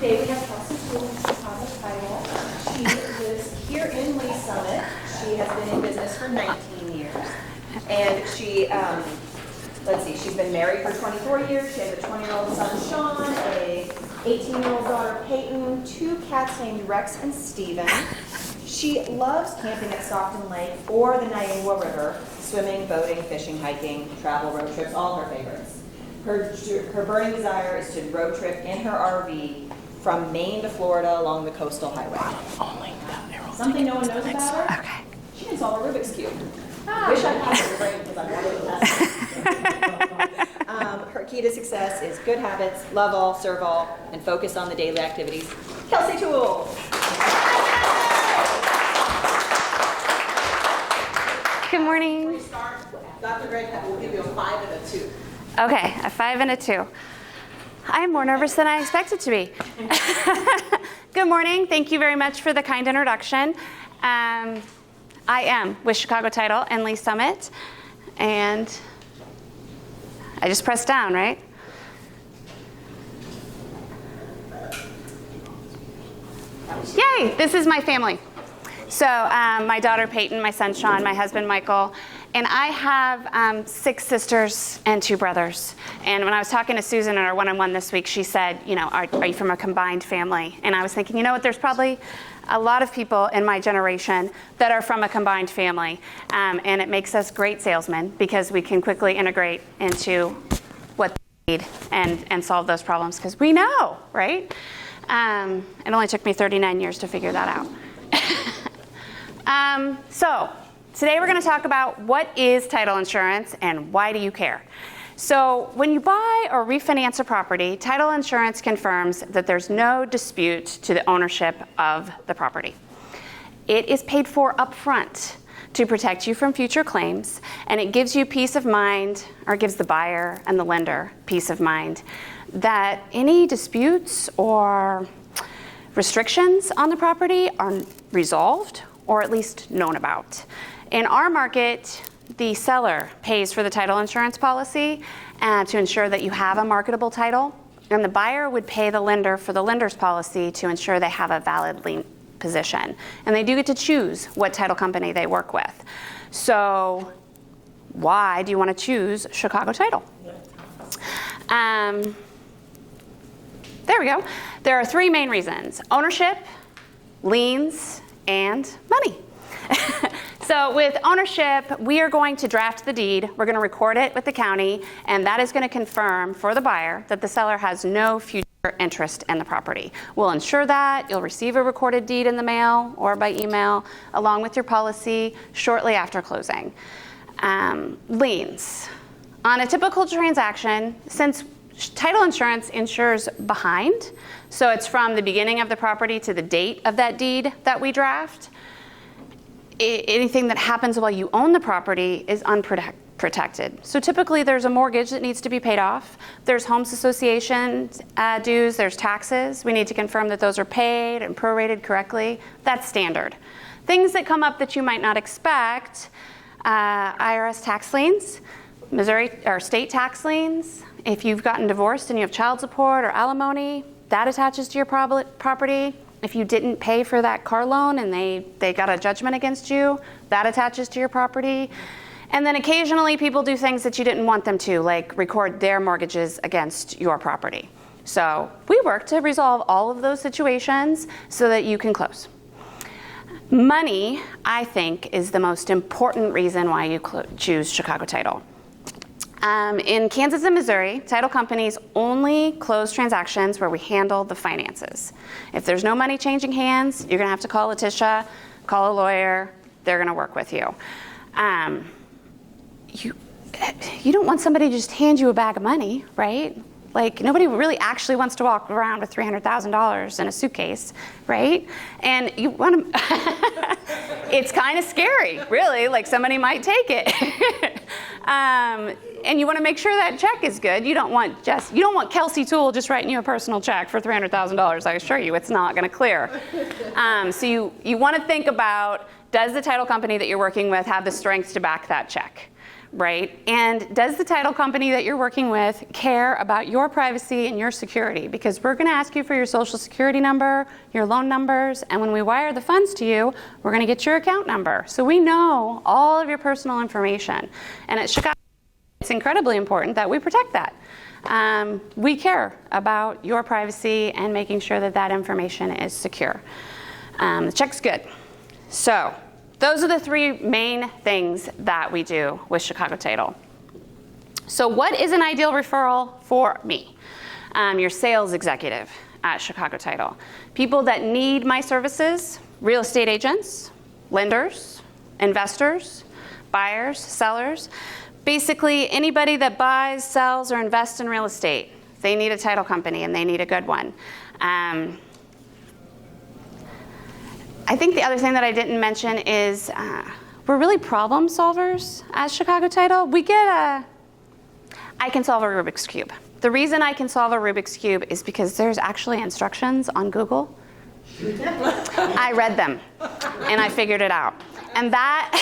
Today we have Kelsie Toole in Chicago title. She lives here in Lee Summit. She has been in business for 19 years. And she, she's been married for 24 years. She has a 20-year-old son, Sean, a 18-year-old daughter, Peyton, 2 cats named Rex and Steven. She loves camping at Stockton Lake or the Niagara River, swimming, boating, fishing, hiking, travel, road trips, all her favorites. Her burning desire is to road trip in her RV from Maine to Florida along the coastal highway. Something no one knows about her? Okay. She can solve a Rubik's Cube. Wish I had her brain because I wanted to test. Her key to success is good habits, love all, serve all, and focus on the daily activities. Kelsie Toole. Good morning. Before we start, Dr. Greg will give you a 5 and a 2. Okay, a 5 and a 2. I am more nervous than I expected to be. Good morning. Thank you very much for the kind introduction. I am with Chicago Title and Lee Summit, and I just pressed down, right? Yay, this is my family. So my daughter Peyton, my son Sean, my husband Michael, and I have 6 sisters and 2 brothers. And when I was talking to Susan in our one-on-one this week, she said, are you from a combined family? And I was thinking, you know what, there's probably a lot of people in my generation that are from a combined family. And it makes us great salesmen because we can quickly integrate into what they need and solve those problems because we know, right? It only took me 39 years to figure that out. So today we're going to talk about what is title insurance and why do you care. So when you buy or refinance a property, title insurance confirms that there's no dispute to the ownership of the property. It is paid for upfront to protect you from future claims, and it gives you peace of mind, or gives the buyer and the lender peace of mind, that any disputes or restrictions on the property are resolved or at least known about. In our market, the seller pays for the title insurance policy to ensure that you have a marketable title, and the buyer would pay the lender for the lender's policy to ensure they have a valid lien position. And they do get to choose what title company they work with. So why do you want to choose Chicago Title? There we go. There are 3 main reasons: ownership, liens, and money. So with ownership, we are going to draft the deed, we're going to record it with the county, and that is going to confirm for the buyer that the seller has no future interest in the property. We'll ensure that. You'll receive a recorded deed in the mail or by email along with your policy shortly after closing. Liens. On a typical transaction, since title insurance insures behind, so it's from the beginning of the property to the date of that deed that we draft, anything that happens while you own the property is unprotected. So typically there's a mortgage that needs to be paid off. There's homes association dues, there's taxes. We need to confirm that those are paid and prorated correctly. That's standard. Things that come up that you might not expect, IRS tax liens, Missouri or state tax liens. If you've gotten divorced and you have child support or alimony, that attaches to your property. If you didn't pay for that car loan and they got a judgment against you, that attaches to your property. And then occasionally people do things that you didn't want them to, like record their mortgages against your property. So we work to resolve all of those situations so that you can close. Money, I think, is the most important reason why you choose Chicago Title. In Kansas and Missouri, title companies only close transactions where we handle the finances. If there's no money changing hands, you're going to have to call Letitia, call a lawyer. They're going to work with you. You don't want somebody to just hand you a bag of money, right? Like, nobody really actually wants to walk around with $300,000 in a suitcase, right? And you want to, it's kind of scary, really, like somebody might take it. And you want to make sure that check is good. You don't want Kelsie Toole just writing you a personal check for $300,000. I assure you, it's not going to clear. So you want to think about, does the title company that you're working with have the strength to back that check, right? And does the title company that you're working with care about your privacy and your security? Because we're going to ask you for your social security number, your loan numbers, and when we wire the funds to you, we're going to get your account number. So we know all of your personal information. And at Chicago, it's incredibly important that we protect that. We care about your privacy and making sure that that information is secure. The check's good. So those are the three main things that we do with Chicago Title. So what is an ideal referral for me? Your sales executive at Chicago Title. People that need my services, real estate agents, lenders, investors, buyers, sellers. Basically, anybody that buys, sells, or invests in real estate. They need a title company, and they need a good one. I think the other thing that I didn't mention is we're really problem solvers at Chicago Title. I can solve a Rubik's Cube. The reason I can solve a Rubik's Cube is because there's actually instructions on Google. I read them, and I figured it out. And that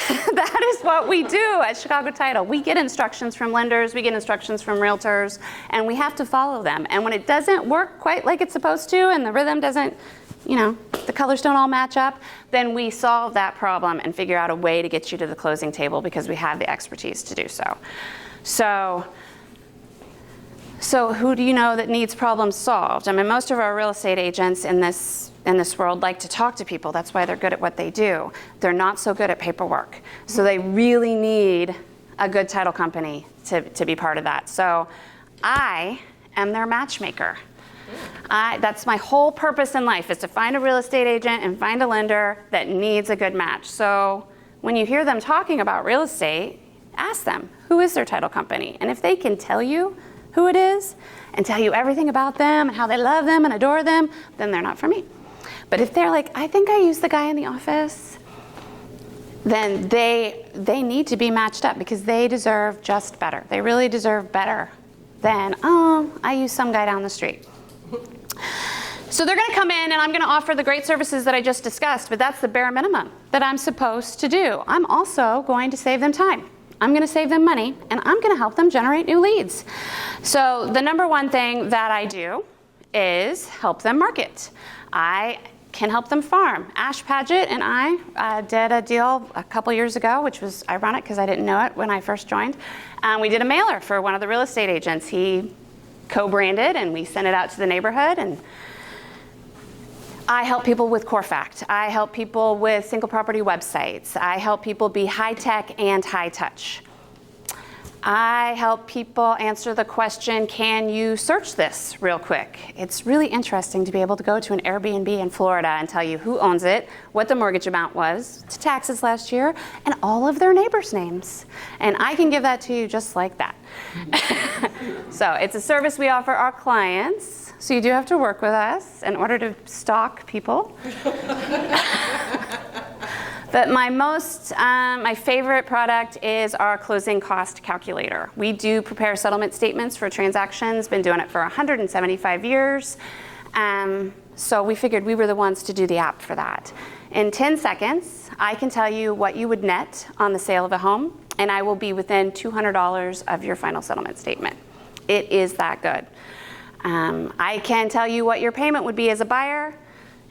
is what we do at Chicago Title. We get instructions from lenders, we get instructions from realtors, and we have to follow them. And when it doesn't work quite like it's supposed to, and the rhythm doesn't, the colors don't all match up, then we solve that problem and figure out a way to get you to the closing table because we have the expertise to do so. So who do you know that needs problems solved? I mean, most of our real estate agents in this world like to talk to people. That's why they're good at what they do. They're not so good at paperwork. So they really need a good title company to be part of that. So I am their matchmaker. That's my whole purpose in life, is to find a real estate agent and find a lender that needs a good match. So when you hear them talking about real estate, ask them, who is their title company? And if they can tell you who it is and tell you everything about them and how they love them and adore them, then they're not for me. But if they're like, I think I use the guy in the office, then they need to be matched up because they deserve just better. They really deserve better than, I use some guy down the street. So they're going to come in and I'm going to offer the great services that I just discussed, but that's the bare minimum that I'm supposed to do. I'm also going to save them time. I'm going to save them money, and I'm going to help them generate new leads. So the number one thing that I do is help them market. I can help them farm. Ash Paget and I did a deal a couple years ago, which was ironic because I didn't know it when I first joined. We did a mailer for one of the real estate agents. He co-branded, and we sent it out to the neighborhood. And I help people with CoreFact. I help people with single property websites. I help people be high tech and high touch. I help people answer the question, can you search this real quick? It's really interesting to be able to go to an Airbnb in Florida and tell you who owns it, what the mortgage amount was to taxes last year, and all of their neighbors' names. And I can give that to you just like that. So it's a service we offer our clients. So you do have to work with us in order to stalk people. But my favorite product is our closing cost calculator. We do prepare settlement statements for transactions, been doing it for 175 years. So we figured we were the ones to do the app for that. In 10 seconds, I can tell you what you would net on the sale of a home, and I will be within $200 of your final settlement statement. It is that good. I can tell you what your payment would be as a buyer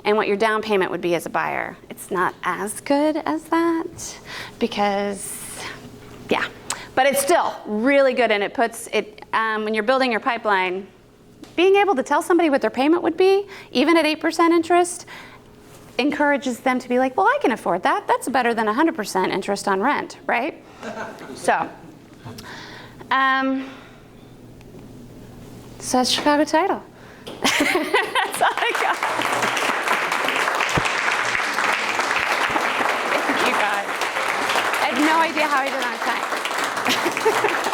and what your down payment would be as a buyer. It's not as good as that because, but it's still really good, and it puts it, when you're building your pipeline, being able to tell somebody what their payment would be, even at 8% interest, encourages them to be like, well, I can afford that. That's better than 100% interest on rent, right? So that's Chicago Title. That's all I got. Thank you, guys. I have no idea how I did on time.